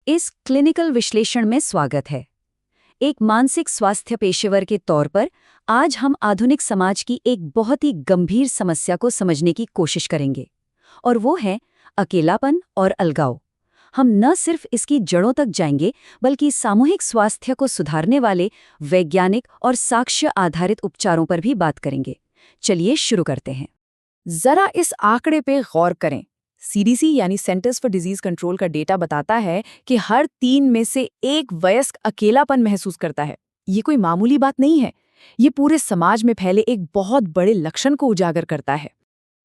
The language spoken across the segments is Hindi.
इस क्लिनिकल विश्लेषण में स्वागत है। एक मानसिक स्वास्थ्य पेशेवर के तौर पर आज हम आधुनिक समाज की एक बहुत ही गंभीर समस्या को समझने की कोशिश करेंगे, और वो है अकेलापन और अलगाव। हम न सिर्फ इसकी जड़ों तक जाएंगे, बल्कि सामूहिक स्वास्थ्य को सुधारने वाले वैज्ञानिक और साक्ष्य आधारित उपचारों पर भी बात करेंगे। चलिए शुरू करते हैं। जरा इस आंकड़े पे गौर करें। सीडीसी यानी सेंटर्स फॉर डिजीज कंट्रोल का डेटा बताता है कि हर 3 में से एक वयस्क अकेलापन महसूस करता है। ये कोई मामूली बात नहीं है। ये पूरे समाज में फैले एक बहुत बड़े लक्षण को उजागर करता है।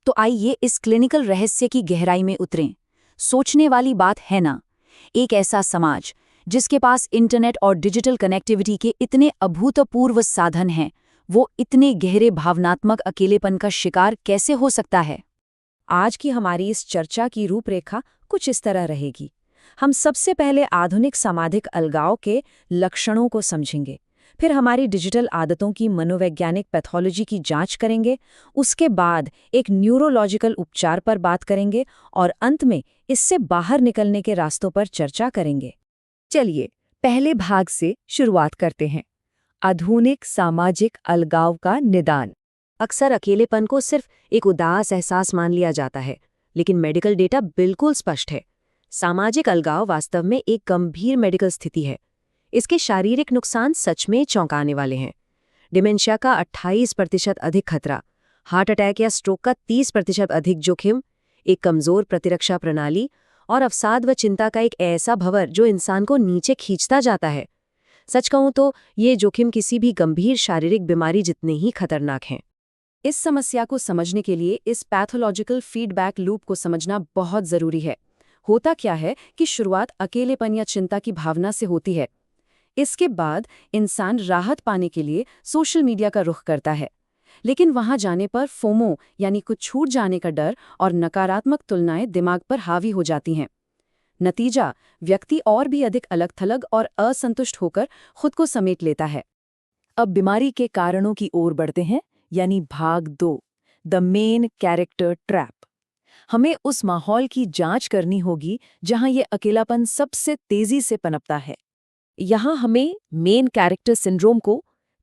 तो आइए इस क्लिनिकल रहस्य की गहराई में उतरें। सोचने वाली बात है ना, एक ऐसा समाज जिसके पास इंटरनेट और डिजिटल कनेक्टिविटी के इतने अभूतपूर्व साधन हैं, वो इतने गहरे भावनात्मक अकेलेपन का शिकार कैसे हो सकता है? आज की हमारी इस चर्चा की रूपरेखा कुछ इस तरह रहेगी। हम सबसे पहले आधुनिक सामाजिक अलगाव के लक्षणों को समझेंगे, फिर हमारी डिजिटल आदतों की मनोवैज्ञानिक पैथोलॉजी की जांच करेंगे, उसके बाद एक न्यूरोलॉजिकल उपचार पर बात करेंगे और अंत में इससे बाहर निकलने के रास्तों पर चर्चा करेंगे। चलिए पहले भाग से शुरुआत करते हैं। आधुनिक सामाजिक अलगाव का निदान। अक्सर अकेलेपन को सिर्फ एक उदास एहसास मान लिया जाता है, लेकिन मेडिकल डेटा बिल्कुल स्पष्ट है। सामाजिक अलगाव वास्तव में एक गंभीर मेडिकल स्थिति है। इसके शारीरिक नुकसान सच में चौंकाने वाले हैं। डिमेंशिया का 28% अधिक खतरा, हार्ट अटैक या स्ट्रोक का 30% अधिक जोखिम, एक कमजोर प्रतिरक्षा प्रणाली और अवसाद व चिंता का एक ऐसा भंवर जो इंसान को नीचे खींचता जाता है। सच कहूं तो ये जोखिम किसी भी गंभीर शारीरिक बीमारी जितने ही खतरनाक हैं। इस समस्या को समझने के लिए इस पैथोलॉजिकल फीडबैक लूप को समझना बहुत जरूरी है। होता क्या है कि शुरुआत अकेलेपन या चिंता की भावना से होती है। इसके बाद इंसान राहत पाने के लिए सोशल मीडिया का रुख करता है, लेकिन वहां जाने पर फोमो यानी कुछ छूट जाने का डर और नकारात्मक तुलनाएं दिमाग पर हावी हो जाती हैं। नतीजा, व्यक्ति और भी अधिक अलग-थलग और असंतुष्ट होकर खुद को समेट लेता है। अब बीमारी के कारणों की ओर बढ़ते हैं, यानी भाग 2, द मेन कैरेक्टर ट्रैप। हमें उस माहौल की जांच करनी होगी जहां ये अकेलापन सबसे तेजी से पनपता है। यहाँ हमें मेन कैरेक्टर सिंड्रोम को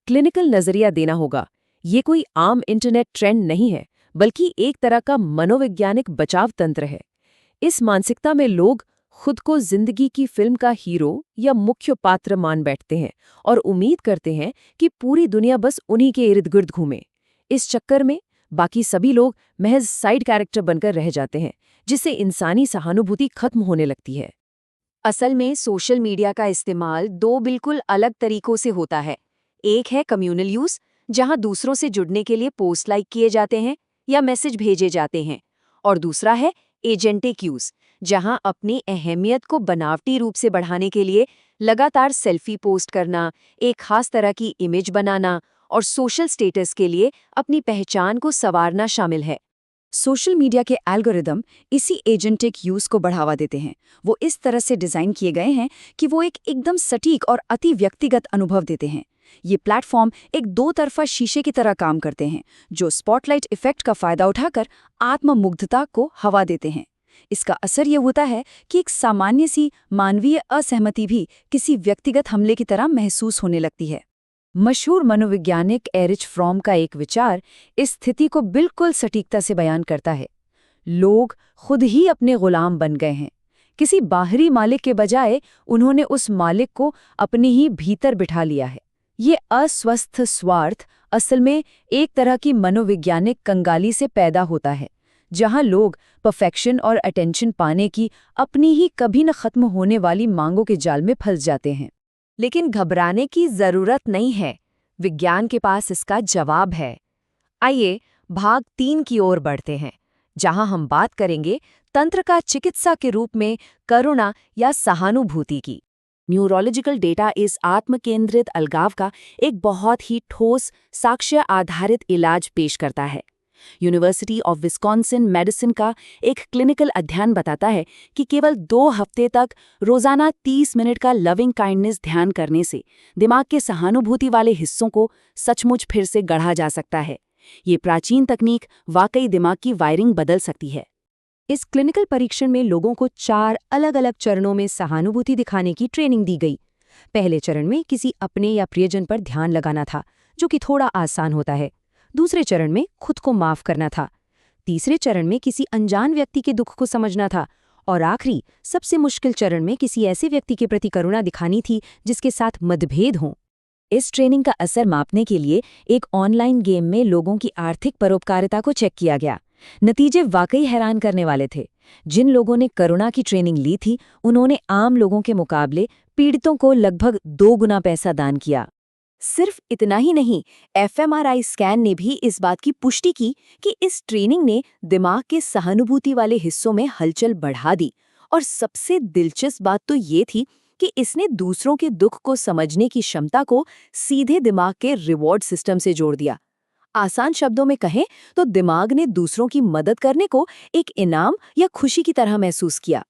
क्लिनिकल नजरिया देना होगा। ये कोई आम इंटरनेट ट्रेंड नहीं है, बल्कि एक तरह का मनोवैज्ञानिक बचाव तंत्र है। इस मानसिकता में लोग खुद को जिंदगी की फिल्म का हीरो या मुख्य पात्र मान बैठते हैं और उम्मीद करते हैं कि पूरी दुनिया बस उन्हीं के इर्द गिर्द घूमे। इस चक्कर में बाकी सभी लोग महज साइड कैरेक्टर बनकर रह जाते हैं, जिससे इंसानी सहानुभूति खत्म होने लगती है। असल में सोशल मीडिया का इस्तेमाल 2 बिल्कुल अलग तरीकों से होता है। एक है कम्युनल यूज, जहां दूसरों से जुड़ने के लिए पोस्ट लाइक किए जाते हैं या मैसेज भेजे जाते हैं, और दूसरा है एजेंटिक यूज, जहां अपनी अहमियत को बनावटी रूप से बढ़ाने के लिए लगातार सेल्फी पोस्ट करना, एक खास तरह की इमेज बनाना और सोशल स्टेटस के लिए अपनी पहचान को संवारना शामिल है। सोशल मीडिया के एल्गोरिदम इसी एजेंटिक यूज को बढ़ावा देते हैं। वो इस तरह से डिजाइन किए गए हैं कि वो एक एकदम सटीक और अति व्यक्तिगत अनुभव देते हैं। ये प्लेटफॉर्म एक 2 तरफा शीशे की तरह काम करते हैं, जो स्पॉटलाइट इफेक्ट का फायदा उठाकर आत्ममुग्धता को हवा देते हैं। इसका असर ये होता है कि एक सामान्य सी मानवीय असहमति भी किसी व्यक्तिगत हमले की तरह महसूस होने लगती है। मशहूर मनोवैज्ञानिक एरिच फ्रॉम का एक विचार इस स्थिति को बिल्कुल सटीकता से बयान करता है। लोग खुद ही अपने गुलाम बन गए हैं। किसी बाहरी मालिक के बजाय उन्होंने उस मालिक को अपने ही भीतर बिठा लिया है। ये अस्वस्थ स्वार्थ असल में एक तरह की मनोवैज्ञानिक कंगाली से पैदा होता है, जहां लोग परफेक्शन और अटेंशन पाने की अपनी ही कभी न खत्म होने वाली मांगों के जाल में फंस जाते हैं। लेकिन घबराने की जरूरत नहीं है, विज्ञान के पास इसका जवाब है। आइए भाग 3 की ओर बढ़ते हैं, जहां हम बात करेंगे तंत्र का चिकित्सा के रूप में करुणा या सहानुभूति की। न्यूरोलॉजिकल डेटा इस आत्मकेंद्रित अलगाव का एक बहुत ही ठोस साक्ष्य आधारित इलाज पेश करता है। यूनिवर्सिटी ऑफ विस्कॉन्सिन मेडिसिन का एक क्लिनिकल अध्ययन बताता है कि केवल 2 हफ्ते तक रोजाना 30 मिनट का लविंग काइंडनेस ध्यान करने से दिमाग के सहानुभूति वाले हिस्सों को सचमुच फिर से गढ़ा जा सकता है। ये प्राचीन तकनीक वाकई दिमाग की वायरिंग बदल सकती है। इस क्लिनिकल परीक्षण में लोगों को 4 अलग-अलग चरणों में सहानुभूति दिखाने की ट्रेनिंग दी गई। पहले चरण में किसी अपने या प्रियजन पर ध्यान लगाना था, जो कि थोड़ा आसान होता है। दूसरे चरण में खुद को माफ करना था। तीसरे चरण में किसी अनजान व्यक्ति के दुख को समझना था और आखिरी सबसे मुश्किल चरण में किसी ऐसे व्यक्ति के प्रति करुणा दिखानी थी जिसके साथ मतभेद हों। इस ट्रेनिंग का असर मापने के लिए एक ऑनलाइन गेम में लोगों की आर्थिक परोपकारिता को चेक किया गया। नतीजे वाकई हैरान करने वाले थे। जिन लोगों ने करुणा की ट्रेनिंग ली थी, उन्होंने आम लोगों के मुकाबले पीड़ितों को लगभग 2 गुना पैसा दान किया। सिर्फ इतना ही नहीं, एफएमआरआई स्कैन ने भी इस बात की पुष्टि की कि इस ट्रेनिंग ने दिमाग के सहानुभूति वाले हिस्सों में हलचल बढ़ा दी। और सबसे दिलचस्प बात तो ये थी कि इसने दूसरों के दुख को समझने की क्षमता को सीधे दिमाग के रिवॉर्ड सिस्टम से जोड़ दिया। आसान शब्दों में कहें तो दिमाग ने दूसरों की मदद करने को एक इनाम या खुशी की तरह महसूस किया।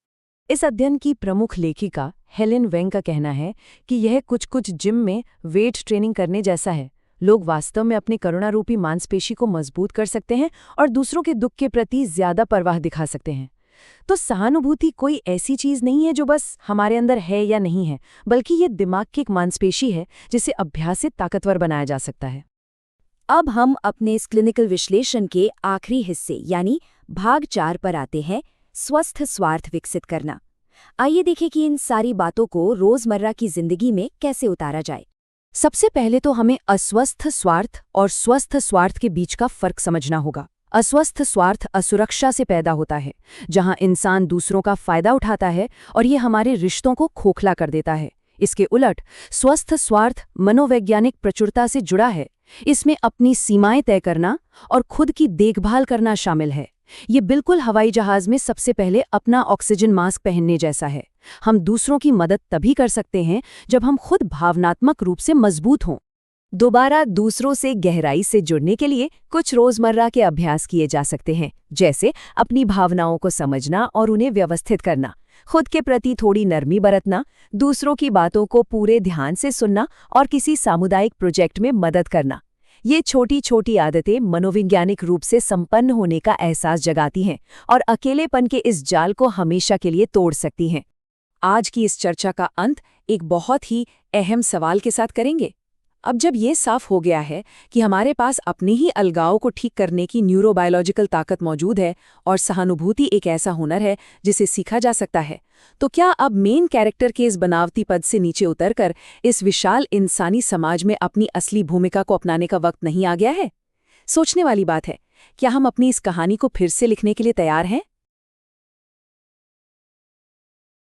इस अध्ययन की प्रमुख लेखिका हेलेन वेंग का कहना है कि यह कुछ जिम में वेट ट्रेनिंग करने जैसा है। लोग वास्तव में अपनी करुणारूपी मांसपेशी को मजबूत कर सकते हैं और दूसरों के दुख के प्रति ज्यादा परवाह दिखा सकते हैं। तो सहानुभूति कोई ऐसी चीज नहीं है जो बस हमारे अंदर है या नहीं है, बल्कि ये दिमाग की एक मांसपेशी है जिसे अभ्यास से ताकतवर बनाया जा सकता है। अब हम अपने इस क्लिनिकल विश्लेषण के आखिरी हिस्से यानी भाग 4 पर आते हैं, स्वस्थ स्वार्थ विकसित करना। आइए देखें कि इन सारी बातों को रोजमर्रा की जिंदगी में कैसे उतारा जाए। सबसे पहले तो हमें अस्वस्थ स्वार्थ और स्वस्थ स्वार्थ के बीच का फर्क समझना होगा। अस्वस्थ स्वार्थ असुरक्षा से पैदा होता है, जहां इंसान दूसरों का फायदा उठाता है और ये हमारे रिश्तों को खोखला कर देता है। इसके उलट स्वस्थ स्वार्थ मनोवैज्ञानिक प्रचुरता से जुड़ा है। इसमें अपनी सीमाएं तय करना और खुद की देखभाल करना शामिल है। ये बिल्कुल हवाई जहाज में सबसे पहले अपना ऑक्सीजन मास्क पहनने जैसा है। हम दूसरों की मदद तभी कर सकते हैं जब हम खुद भावनात्मक रूप से मजबूत हों। दोबारा दूसरों से गहराई से जुड़ने के लिए कुछ रोजमर्रा के अभ्यास किए जा सकते हैं, जैसे अपनी भावनाओं को समझना और उन्हें व्यवस्थित करना, खुद के प्रति थोड़ी नरमी बरतना, दूसरों की बातों को पूरे ध्यान से सुनना और किसी सामुदायिक प्रोजेक्ट में मदद करना। ये छोटी छोटी आदतें मनोवैज्ञानिक रूप से संपन्न होने का एहसास जगाती हैं और अकेलेपन के इस जाल को हमेशा के लिए तोड़ सकती हैं। आज की इस चर्चा का अंत एक बहुत ही अहम सवाल के साथ करेंगे। अब जब ये साफ हो गया है कि हमारे पास अपने ही अलगाव को ठीक करने की न्यूरोबायोलॉजिकल ताकत मौजूद है और सहानुभूति एक ऐसा हुनर है जिसे सीखा जा सकता है, तो क्या अब मेन कैरेक्टर के इस बनावटी पद से नीचे उतरकर इस विशाल इंसानी समाज में अपनी असली भूमिका को अपनाने का वक्त नहीं आ गया है? सोचने वाली बात है। क्या हम अपनी इस कहानी को फिर से लिखने के लिए तैयार हैं?